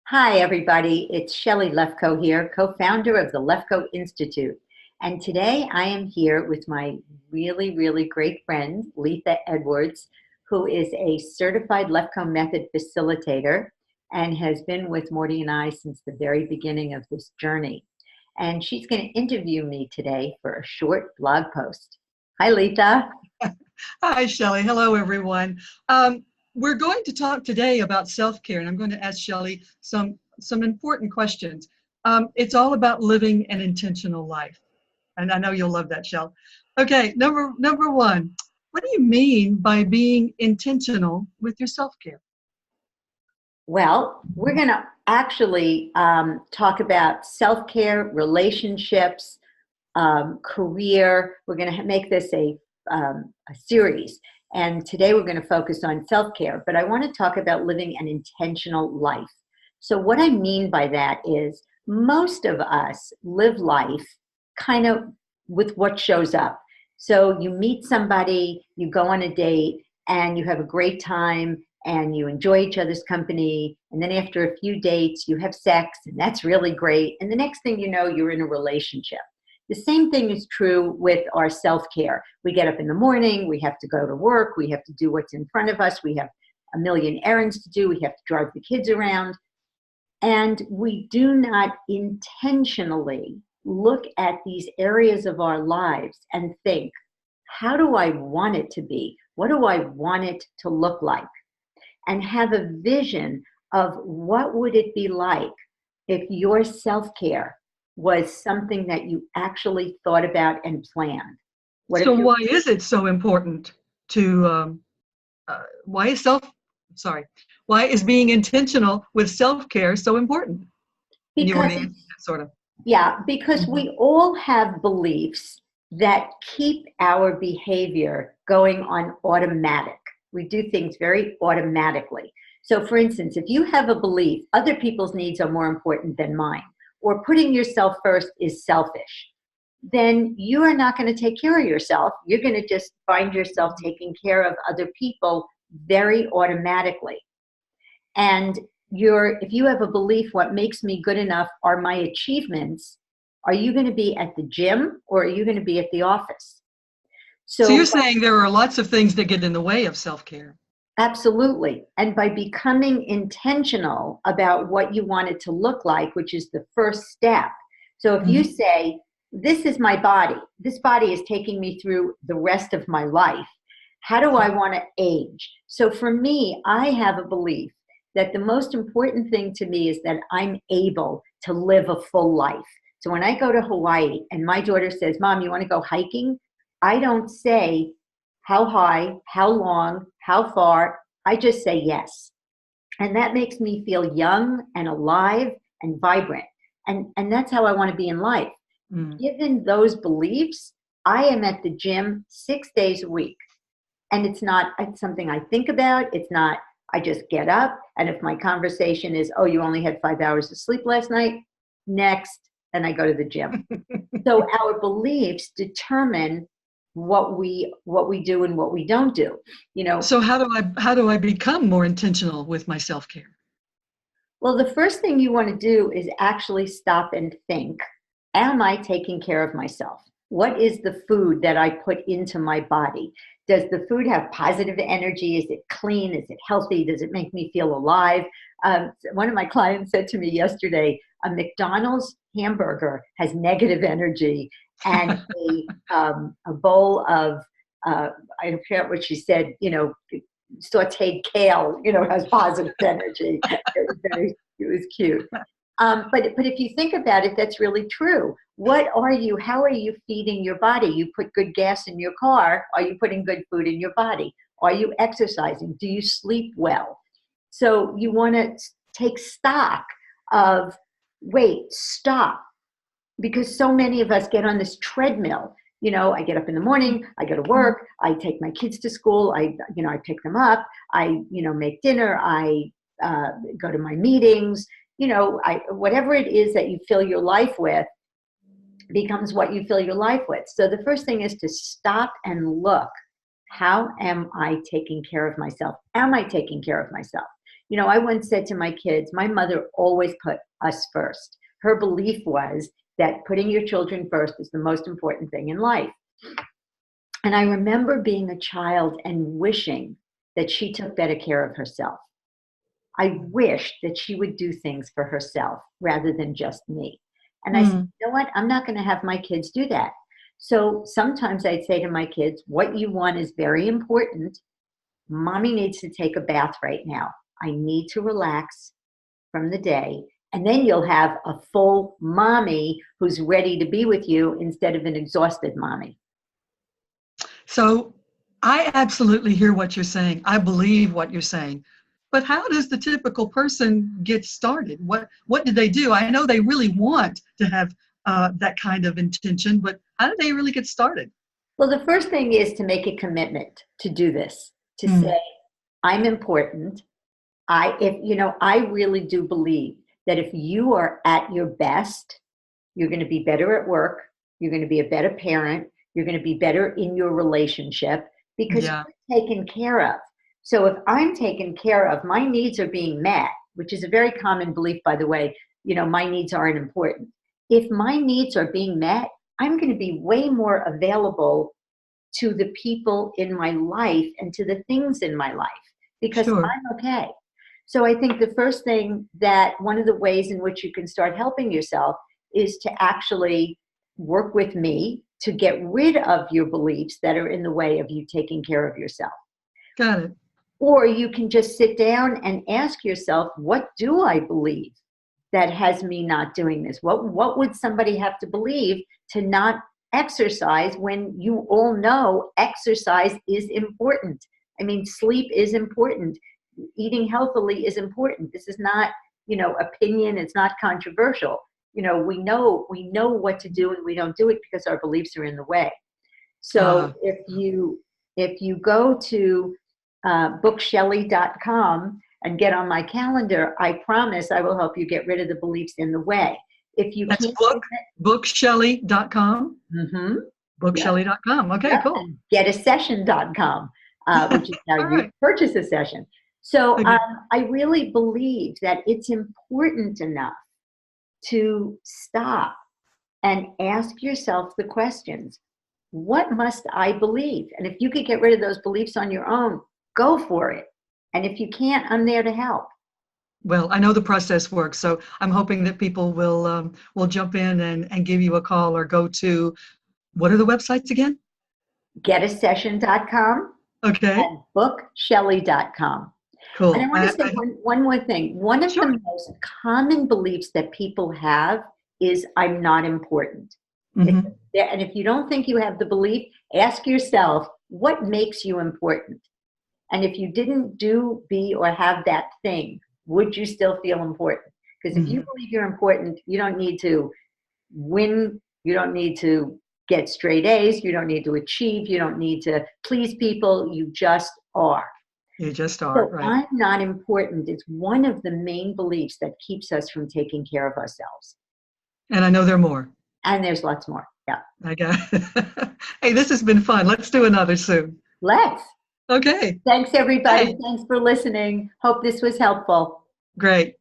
Hi, everybody. It's Shelly Lefkoe here, co-founder of the Lefkoe Institute. And today I am here with my really great friend, Letha Edwards, who is a certified Lefkoe method facilitator and has been with Morty and I since the very beginning of this journey. And she's going to interview me today for a short blog post. Hi, Letha. Hi, Shelly. Hello, everyone. We're going to talk today about self-care, and I'm going to ask Shelly some important questions. It's all about living an intentional life, and I know you'll love that, Shell. Okay, number one, what do you mean by being intentional with your self-care? Well, we're going to actually talk about self-care, relationships, career. We're going to make this a series. And today we're going to focus on self-care, but I want to talk about living an intentional life. So what I mean by that is most of us live life kind of with what shows up. So you meet somebody, you go on a date, and you have a great time, and you enjoy each other's company. And then after a few dates, you have sex, and that's really great. And the next thing you know, you're in a relationship. The same thing is true with our self-care. We get up in the morning, we have to go to work, we have to do what's in front of us, we have a million errands to do, we have to drive the kids around, and we do not intentionally look at these areas of our lives and think, how do I want it to be? What do I want it to look like? And have a vision of what would it be like if your self-care was something that you actually thought about and planned. So why is it so important to, why is why is being intentional with self-care so important? And you already answered that, sort of. Yeah, because we all have beliefs that keep our behavior going on automatic. We do things very automatically. So for instance, if you have a belief, other people's needs are more important than mine, or putting yourself first is selfish, then you are not going to take care of yourself. You're going to just find yourself taking care of other people very automatically. And if you have a belief, what makes me good enough are my achievements, are you going to be at the gym or are you going to be at the office? So you're saying there are lots of things that get in the way of self-care. Absolutely. And by becoming intentional about what you want it to look like, which is the first step. So if you say, this is my body, this body is taking me through the rest of my life, how do I want to age? So for me, I have a belief that the most important thing to me is that I'm able to live a full life. So when I go to Hawaii and my daughter says, Mom, you want to go hiking? I don't say, how high, how long, how far, I just say yes. And that makes me feel young and alive and vibrant. And that's how I want to be in life. Given those beliefs, I am at the gym 6 days a week. And it's something I think about. It's not, I just get up. And if my conversation is, oh, you only had 5 hours of sleep last night, next, and I go to the gym. So our beliefs determine what we do and what we don't do, So how do I become more intentional with my self-care? Well, the first thing you want to do is actually stop and think, am I taking care of myself? What is the food that I put into my body? Does the food have positive energy? Is it clean? Is it healthy? Does it make me feel alive? One of my clients said to me yesterday, a McDonald's hamburger has negative energy, and a bowl of, I forget what she said, sauteed kale, has positive energy. It was cute. But if you think about it, that's really true. How are you feeding your body? You put good gas in your car. Are you putting good food in your body? Are you exercising? Do you sleep well? So you want to take stock of, wait, stop. Because so many of us get on this treadmill. I get up in the morning, I go to work, I take my kids to school, I pick them up, I, make dinner, I go to my meetings, whatever it is that you fill your life with becomes what you fill your life with. So the first thing is to stop and look, how am I taking care of myself? Am I taking care of myself? I once said to my kids, my mother always put us first. Her belief was that putting your children first is the most important thing in life. And I remember being a child and wishing that she took better care of herself. I wished that she would do things for herself rather than just me. And I said, you know what? I'm not going to have my kids do that. So sometimes I'd say to my kids, what you want is very important. Mommy needs to take a bath right now. I need to relax from the day. And then you'll have a full mommy who's ready to be with you instead of an exhausted mommy. So I absolutely hear what you're saying. I believe what you're saying. But how does the typical person get started? What do they do? I know they really want to have that kind of intention, but how do they really get started? Well, the first thing is to make a commitment to do this, to say, I'm important. I really do believe that if you are at your best, you're going to be better at work. You're going to be a better parent. You're going to be better in your relationship because you're taken care of. So if I'm taken care of, my needs are being met, which is a very common belief, by the way, my needs aren't important. If my needs are being met, I'm going to be way more available to the people in my life and to the things in my life because I'm okay. So I think the first thing that one of the ways in which you can start helping yourself is to actually work with me to get rid of your beliefs that are in the way of you taking care of yourself. Got it. Or you can just sit down and ask yourself, what do I believe that has me not doing this? What would somebody have to believe to not exercise when you all know exercise is important? I mean, sleep is important. Eating healthily is important. This is not, opinion. It's not controversial. We know what to do and we don't do it because our beliefs are in the way. So if you go to bookshelly.com and get on my calendar, I promise I will help you get rid of the beliefs in the way. If you That's can't bookshelly.com. Bookshelly.com. Okay, yep. cool. And getasession.com, which is how you purchase a session. So I really believe that it's important enough to stop and ask yourself the questions. What must I believe? And if you could get rid of those beliefs on your own, go for it. And if you can't, I'm there to help. Well, I know the process works, so I'm hoping that people will jump in and give you a call or go to, what are the websites again? Getasession.com and bookshelly.com. Cool. And I want to say one more thing. One of the most common beliefs that people have is I'm not important. And if you don't think you have the belief, ask yourself, what makes you important? And if you didn't do, be, or have that thing, would you still feel important? Because if you believe you're important, you don't need to win. You don't need to get straight A's. You don't need to achieve. You don't need to please people. You just are. You just are, So right. I'm not important is one of the main beliefs that keeps us from taking care of ourselves. And I know there are more. And there's lots more. Yeah. I got it. Hey, this has been fun. Let's do another soon. Let's. Okay. Thanks, everybody. Thanks for listening. Hope this was helpful. Great.